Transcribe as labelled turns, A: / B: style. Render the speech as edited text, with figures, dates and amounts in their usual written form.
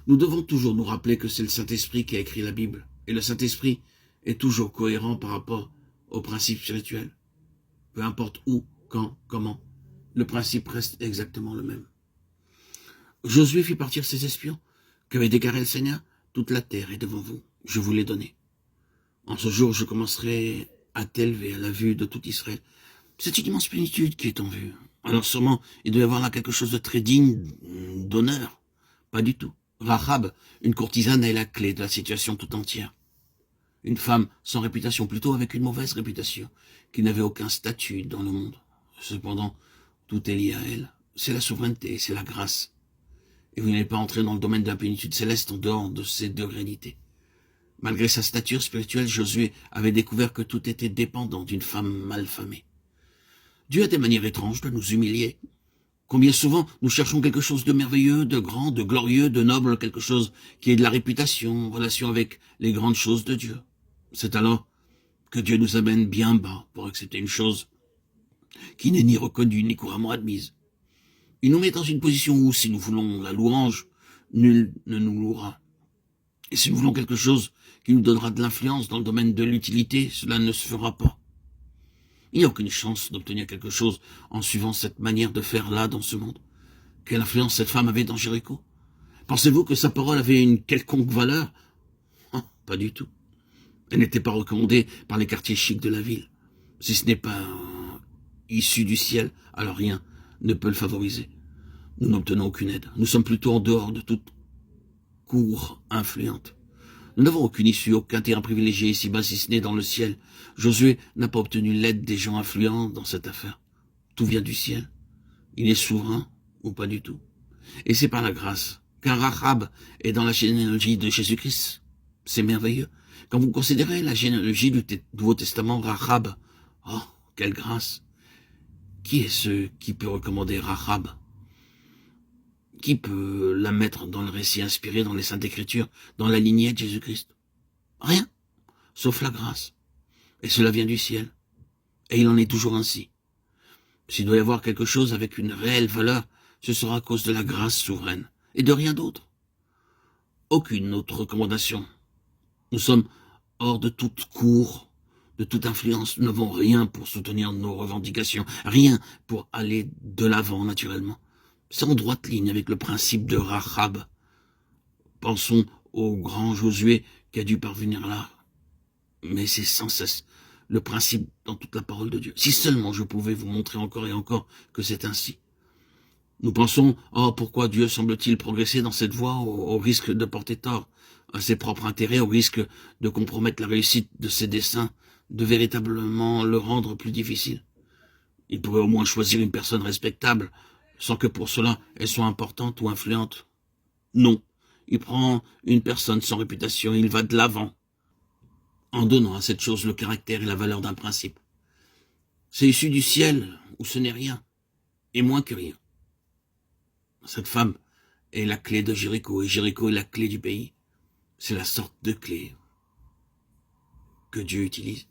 A: Nous devons toujours nous rappeler que c'est le Saint-Esprit qui a écrit la Bible. Et le Saint-Esprit est toujours cohérent par rapport aux principes spirituels. Peu importe où, quand, comment, le principe reste exactement le même. Josué fit partir ses espions, qu'avait déclaré le Seigneur. Toute la terre est devant vous, je vous l'ai donnée. En ce jour, je commencerai à t'élever à la vue de tout Israël. C'est une immense plénitude qui est en vue. Alors sûrement, il doit y avoir là quelque chose de très digne d'honneur. Pas du tout. Rahab, une courtisane, est la clé de la situation tout entière. Une femme sans réputation, plutôt avec une mauvaise réputation, qui n'avait aucun statut dans le monde. Cependant, tout est lié à elle. C'est la souveraineté, c'est la grâce. Et vous n'allez pas entrer dans le domaine de la plénitude céleste en dehors de ces deux réalités. Malgré sa stature spirituelle, Josué avait découvert que tout était dépendant d'une femme malfamée. Dieu a des manières étranges de nous humilier. Combien souvent nous cherchons quelque chose de merveilleux, de grand, de glorieux, de noble, quelque chose qui ait de la réputation en relation avec les grandes choses de Dieu. C'est alors que Dieu nous amène bien bas pour accepter une chose qui n'est ni reconnue ni couramment admise. Il nous met dans une position où, si nous voulons la louange, nul ne nous louera. Et si nous voulons quelque chose qui nous donnera de l'influence dans le domaine de l'utilité, cela ne se fera pas. Il n'y a aucune chance d'obtenir quelque chose en suivant cette manière de faire là dans ce monde. Quelle influence cette femme avait dans Jéricho? Pensez-vous que sa parole avait une quelconque valeur? Pas du tout. Elle n'était pas recommandée par les quartiers chics de la ville. Si ce n'est pas issu du ciel, alors rien ne peut le favoriser. Nous n'obtenons aucune aide. Nous sommes plutôt en dehors de toute cour influente. Nous n'avons aucune issue, aucun terrain privilégié ici-bas, si ce n'est dans le ciel. Josué n'a pas obtenu l'aide des gens influents dans cette affaire. Tout vient du ciel. Il est souverain ou pas du tout. Et c'est par la grâce. Car Rahab est dans la généalogie de Jésus-Christ. C'est merveilleux. Quand vous considérez la généalogie du Nouveau Testament, Rahab, oh, quelle grâce! Qui est ce qui peut recommander Rahab? Qui peut la mettre dans le récit inspiré dans les Saintes Écritures, dans la lignée de Jésus-Christ? Rien, sauf la grâce. Et cela vient du ciel. Et il en est toujours ainsi. S'il doit y avoir quelque chose avec une réelle valeur, ce sera à cause de la grâce souveraine, et de rien d'autre. Aucune autre recommandation. Nous sommes hors de toute cour, de toute influence. Nous n'avons rien pour soutenir nos revendications, rien pour aller de l'avant naturellement. C'est en droite ligne avec le principe de Rahab. Pensons au grand Josué qui a dû parvenir là. Mais c'est sans cesse le principe dans toute la parole de Dieu. Si seulement je pouvais vous montrer encore et encore que c'est ainsi. Nous pensons, oh, pourquoi Dieu semble-t-il progresser dans cette voie au risque de porter tort à ses propres intérêts, au risque de compromettre la réussite de ses desseins, de véritablement le rendre plus difficile. Il pourrait au moins choisir une personne respectable, sans que pour cela elle soit importante ou influente. Non, il prend une personne sans réputation, il va de l'avant, en donnant à cette chose le caractère et la valeur d'un principe. C'est issu du ciel, où ce n'est rien, et moins que rien. Cette femme est la clé de Jéricho, et Jéricho est la clé du pays. C'est la sorte de clé que Dieu utilise.